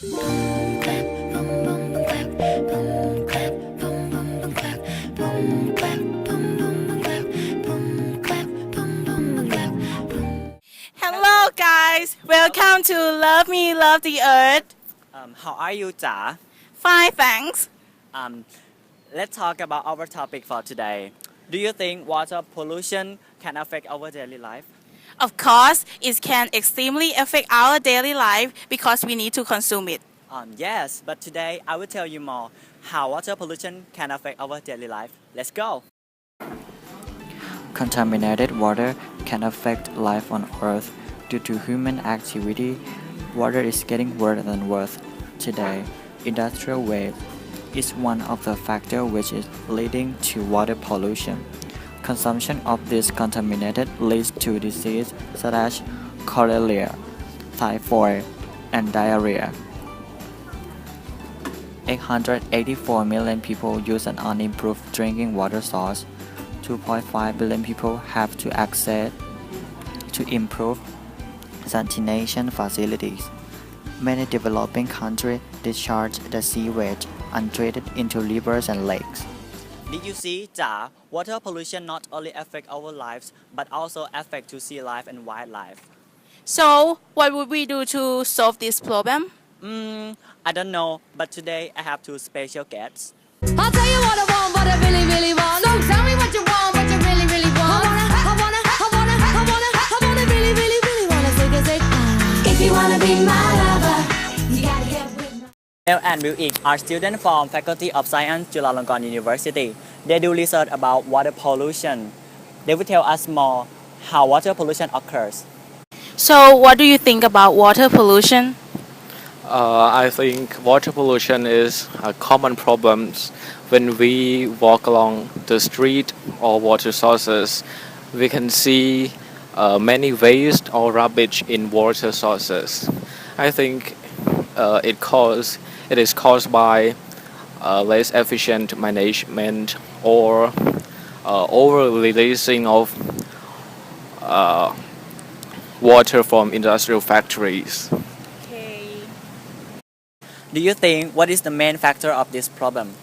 Boom clap, boom boom boom clap, boom clap, boom boom boom clap, boom clap, boom boom boom clap, boom clap, boom boom boom clap, boom. Hello, guys. Welcome to Love Me, Love the Earth. How are you, Ja? Fine, thanks. Um, let's talk about our topic for today. Do you think water pollution can affect our daily life? Of course, it can extremely affect our daily life because we need to consume it. Yes, but today I will tell you more how water pollution can affect our daily life. Let's go. Contaminated water can affect life on Earth due to human activity. Water is getting worse and worse today. Industrial waste is one of the factors which is leading to water pollution. Consumption of this contaminated leads to disease such as cholera, typhoid, and diarrhea. 884 million people use an unimproved drinking water source. 2.5 billion people have to access to improve sanitation facilities. Many developing countries discharge the sewage untreated into rivers and lakes. Did you see, Ja? Water pollution not only affect our lives but also affect to sea life and wildlife. So, what would we do to solve this problem? I don't know, but today I have two special guests. I'll tell you what I want, what I really, really want. So tell me what you want, what you really, really want. I wanna, really, really, really wanna say. If you wanna be my lover, you gotta get with me. Mel and Will Ik are students from Faculty of Science, Chulalongkorn University. They do research about water pollution. They will tell us more how water pollution occurs. So, what do you think about water pollution? I think water pollution is a common problem when we walk along the street or water sources. We can see many waste or rubbish in water sources. I think it is caused by less efficient management or over releasing of water from industrial factories. Okay. Do you think what is the main factor of this problem?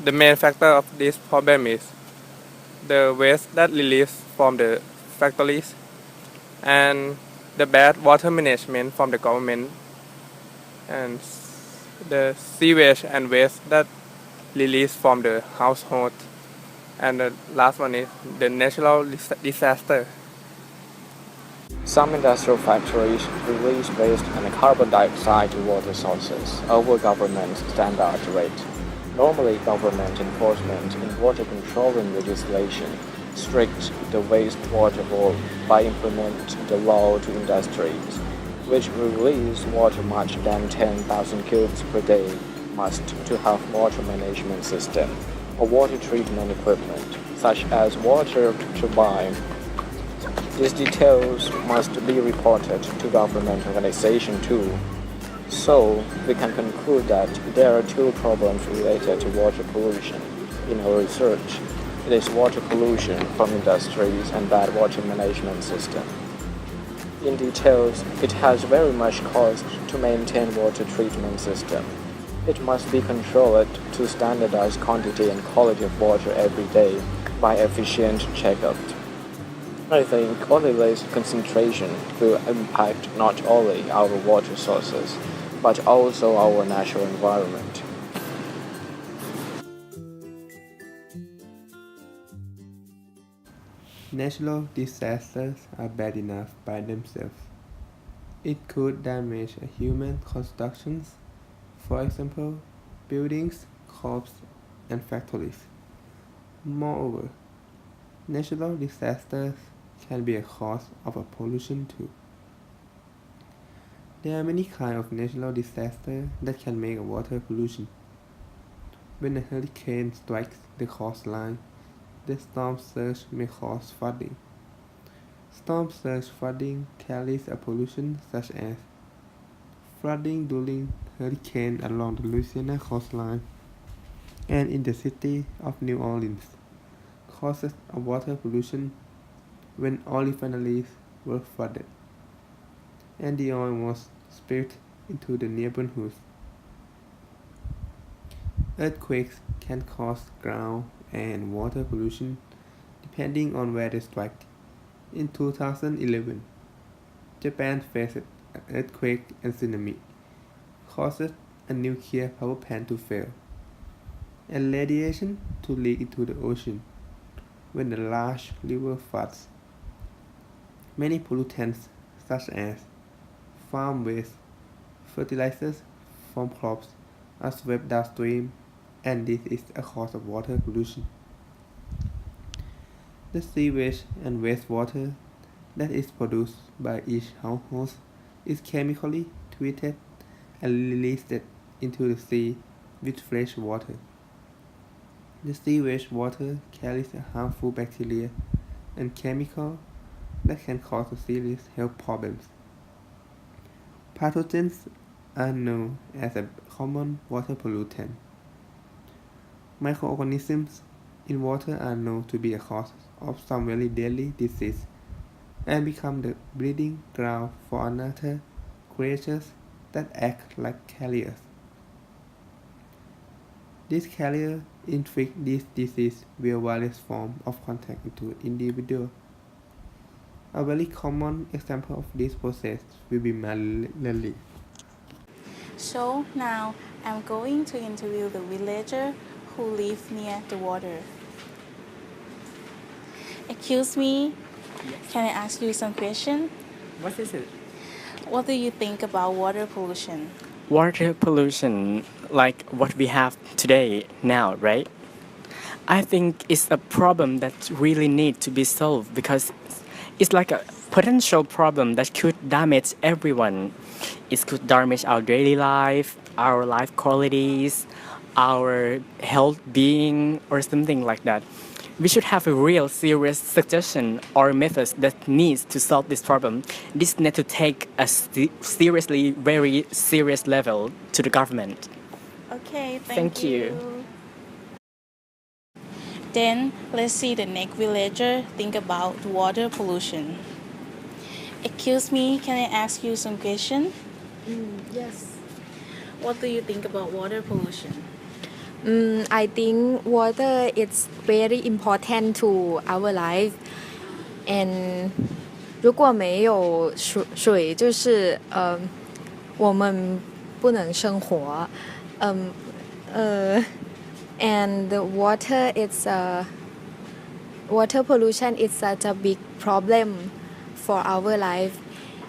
The main factor of this problem is the waste that released from the factories and the bad water management from the government and the sewage and waste that released from the household, and the last one is the natural disaster. Some industrial factories release waste and carbon dioxide to water sources over government standard rate. Normally, government enforcement in water controlling legislation strict the wastewater law by implementing the law to industries, which release water much than 10,000 cubes per day must to have water management system or water treatment equipment, such as water turbine. These details must be reported to government organization too. So we can conclude that there are two problems related to water pollution in our research. It is water pollution from industries and bad water management system. In details, it has very much cost to maintain water treatment system. It must be controlled to standardize quantity and quality of water every day by efficient checkup. I think only less concentration will impact not only our water sources, but also our natural environment. Natural disasters are bad enough by themselves. It could damage human constructions, for example, buildings, crops, and factories. Moreover, natural disasters can be a cause of a pollution too. There are many kinds of natural disasters that can make a water pollution. When a hurricane strikes the coastline, the storm surge may cause flooding. Storm surge flooding carries a pollution such as flooding during hurricane along the Louisiana coastline and in the city of New Orleans, causes of water pollution when oil refineries were flooded and the oil was spilled into the neighborhoods. Earthquakes can cause ground and water pollution depending on where they strike. In 2011, Japan faced an earthquake and tsunami, caused a nuclear power plant to fail, and radiation to leak into the ocean when a large river floods. Many pollutants such as farm waste, fertilizers from crops are swept downstream, and this is a cause of water pollution. The sewage and wastewater that is produced by each household is chemically treated and released into the sea with fresh water. The sewage water carries harmful bacteria and chemicals that can cause serious health problems. Pathogens are known as a common water pollutant. Microorganisms in water are known to be a cause of some very deadly disease and become the breeding ground for other creatures that act like carriers. These carriers inflict this disease via various forms of contact into individuals. A very common example of this process will be malaria. So now I'm going to interview the villager who live near the water. Excuse me, can I ask you some question? What is it? What do you think about water pollution? Water pollution, like what we have today, now, right? I think it's a problem that really needs to be solved because it's like a potential problem that could damage everyone. It could damage our daily life, our life qualities, our health being, or something like that. We should have a real serious suggestion or methods that needs to solve this problem. This need to take a seriously, very serious level to the government. Okay, Thank you. Then let's see the next villager think about water pollution. Excuse me, can I ask you some question? Yes. What do you think about water pollution? I think water is very important to our life. And 如果没有水就是我们不能生活。And the water pollution is such a big problem for our life.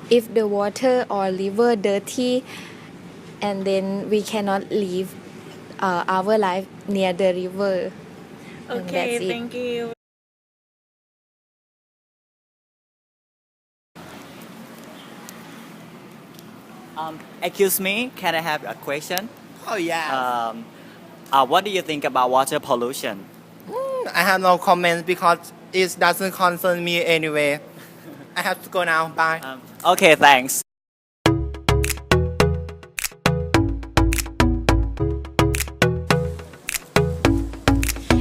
If the water or river dirty, and then we cannot live our life near the river. And Okay, that's it. thank you. Excuse me, can I have a question? Oh yeah. What do you think about water pollution? I have no comments because it doesn't concern me anyway. I have to go now. Bye. Okay, thanks.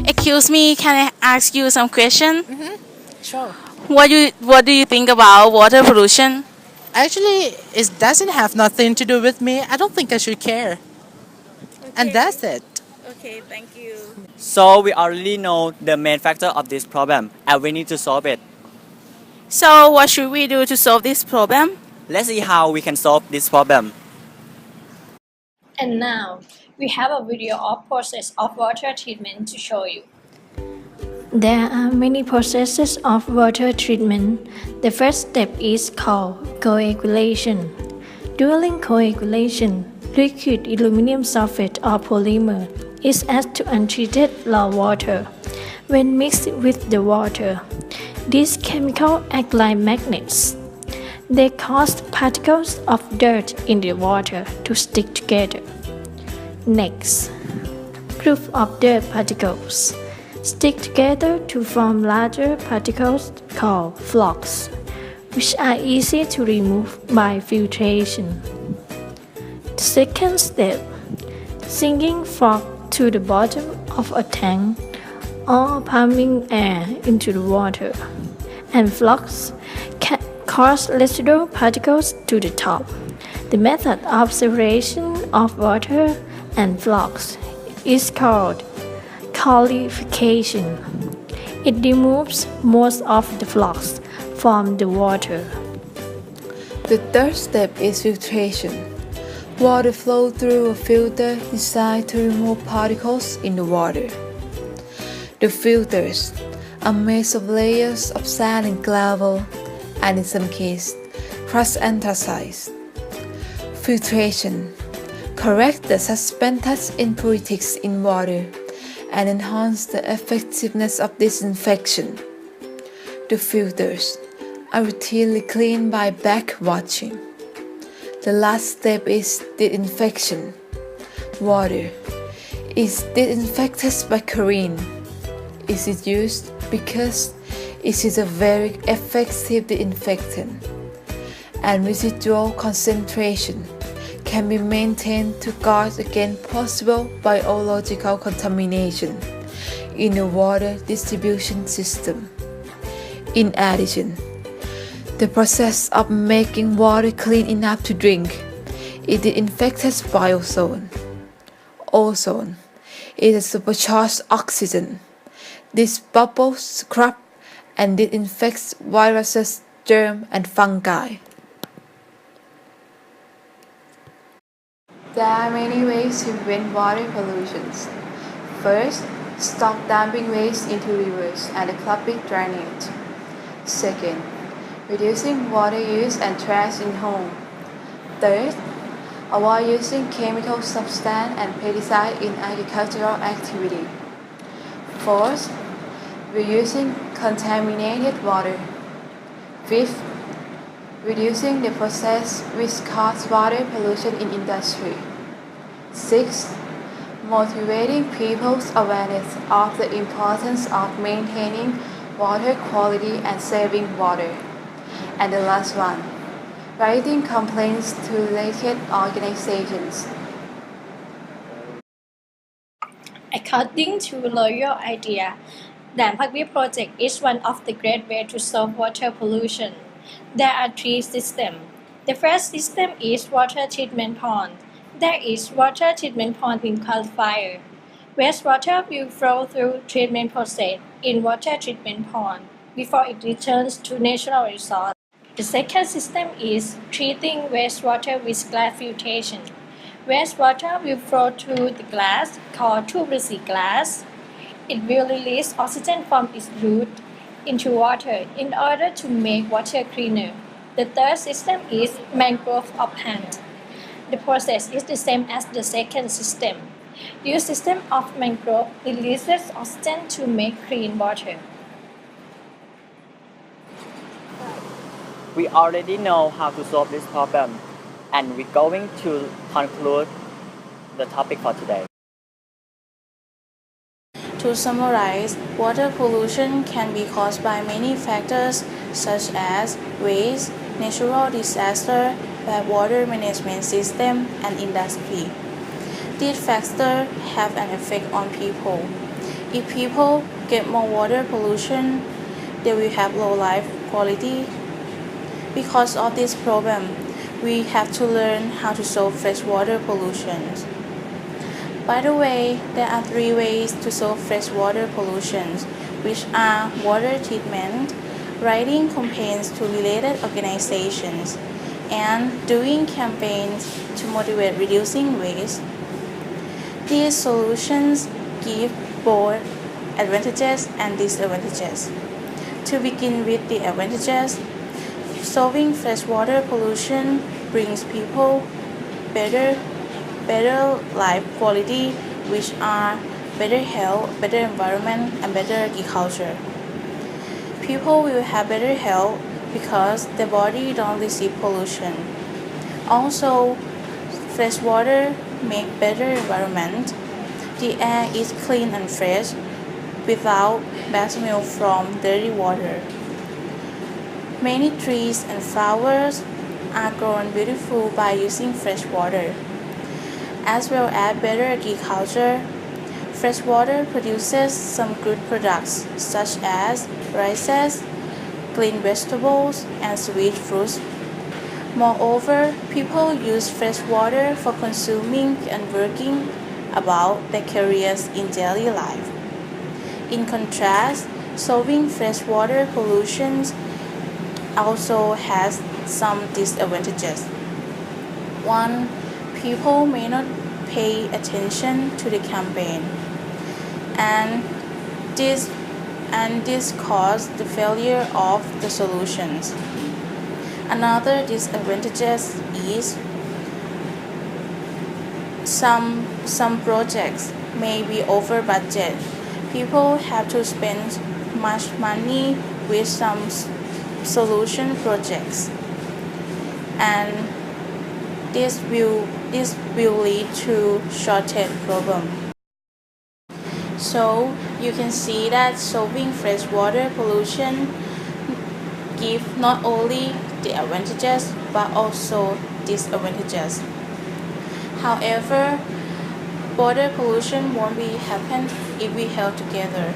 Excuse me, can I ask you some question? Sure. What do you think about water pollution? Actually, it doesn't have nothing to do with me. I don't think I should care. And that's it. Okay, thank you. So we already know the main factor of this problem and we need to solve it. So what should we do to solve this problem? Let's see how we can solve this problem. And now, we have a video of process of water treatment to show you. There are many processes of water treatment. The first step is called coagulation. During coagulation, liquid aluminum sulfate or polymer is added to untreated raw water. When mixed with the water, these chemicals act like magnets. They cause particles of dirt in the water to stick together. Next, groups of dirt particles stick together to form larger particles called flocks, which are easy to remove by filtration. The second step, sinking flock to the bottom of a tank or pumping air into the water, and flocks can cause residual particles to the top. The method of separation of water and flux is called qualification. It removes most of the flux from the water. The third step is filtration. Water flows through a filter designed to remove particles in the water. The filters are made of layers of sand and gravel, and in some cases, crushed anthracite. Filtration corrects the suspended impurities in water and enhances the effectiveness of disinfection. The filters are routinely cleaned by backwashing. The last step is disinfection. Water is disinfected by chlorine. It is used because it is a very effective disinfectant, and residual concentration can be maintained to guard against possible biological contamination in the water distribution system. In addition, the process of making water clean enough to drink is disinfected by ozone. Ozone is a supercharged oxygen. This bubbles, scrubs, and disinfects viruses, germs, and fungi. There are many ways to prevent water pollution. First, stop dumping waste into rivers and public drainage. Second, reducing water use and trash in home. Third, avoid using chemical substance and pesticide in agricultural activity. Fourth, reusing contaminated water. Fifth, reducing the process which causes water pollution in industry. Sixth, motivating people's awareness of the importance of maintaining water quality and saving water. And the last one, writing complaints to related organizations. According to Loyal Idea, Dam Phakdi project is one of the great ways to solve water pollution. There are three systems. The first system is water treatment pond. There is water treatment pond in qualifier. Wastewater will flow through treatment process in water treatment pond before it returns to natural resource. The second system is treating wastewater with glass filtration. Wastewater will flow through the glass called tuberous glass. It will release oxygen from its root into water in order to make water cleaner. The third system is mangrove or pond. The process is the same as the second system. This system of mangrove releases oxygen to make clean water. We already know how to solve this problem, and we're going to conclude the topic for today. To summarize, water pollution can be caused by many factors such as waste, natural disaster, bad water management system, and industry. These factors have an effect on people. If people get more water pollution, they will have low life quality. Because of this problem, we have to learn how to solve freshwater pollution. By the way, there are three ways to solve freshwater pollution, which are water treatment, writing campaigns to related organizations, and doing campaigns to motivate reducing waste. These solutions give both advantages and disadvantages. To begin with the advantages, solving freshwater pollution brings people better life quality, which are better health, better environment, and better agriculture. People will have better health because their body don't receive pollution. Also, fresh water make better environment. The air is clean and fresh without bad smell from dirty water. Many trees and flowers are grown beautiful by using fresh water. As well as better agriculture, fresh water produces some good products such as rices, green vegetables, and sweet fruits. Moreover, people use fresh water for consuming and working about their careers in daily life. In contrast, solving freshwater pollution also has some disadvantages. One, people may not pay attention to the campaign, and this caused the failure of the solutions. Another disadvantage is some projects may be over budget. People have to spend much money with some solution projects, and this will lead to shortage problem. So you can see that solving freshwater pollution give not only the advantages but also disadvantages. However, water pollution won't be happen if we help together.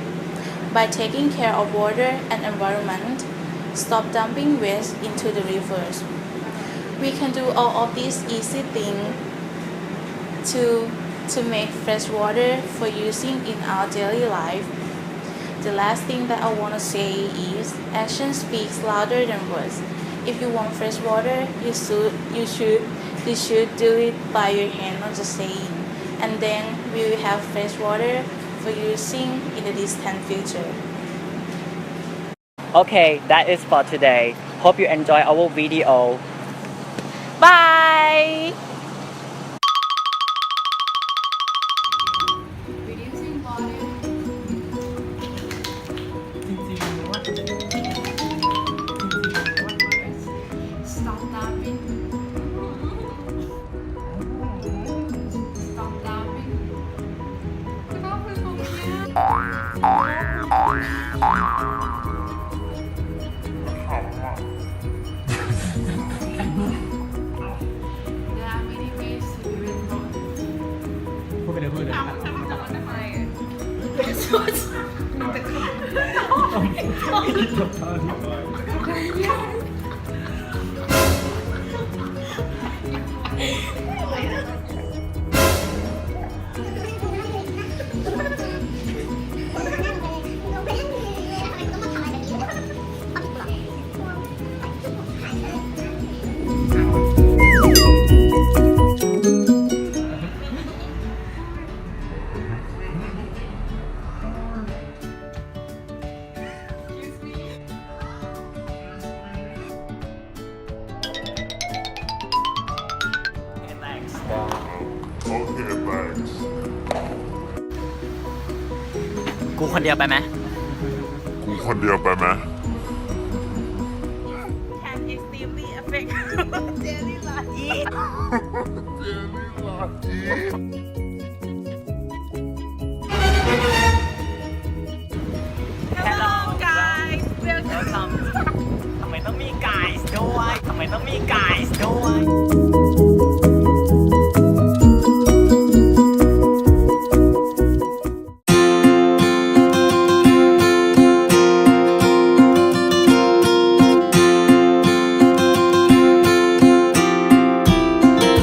By taking care of water and environment, stop dumping waste into the rivers. We can do all of these easy things to make fresh water for using in our daily life. The last thing that I want to say is action speaks louder than words. If you want fresh water, you should do it by your hand, not just saying. And then we will have fresh water for using in the distant future. Okay, that is for today. Hope you enjoy our video. Bye!กูคนเดียวไปไหม Can extremely affect daily life.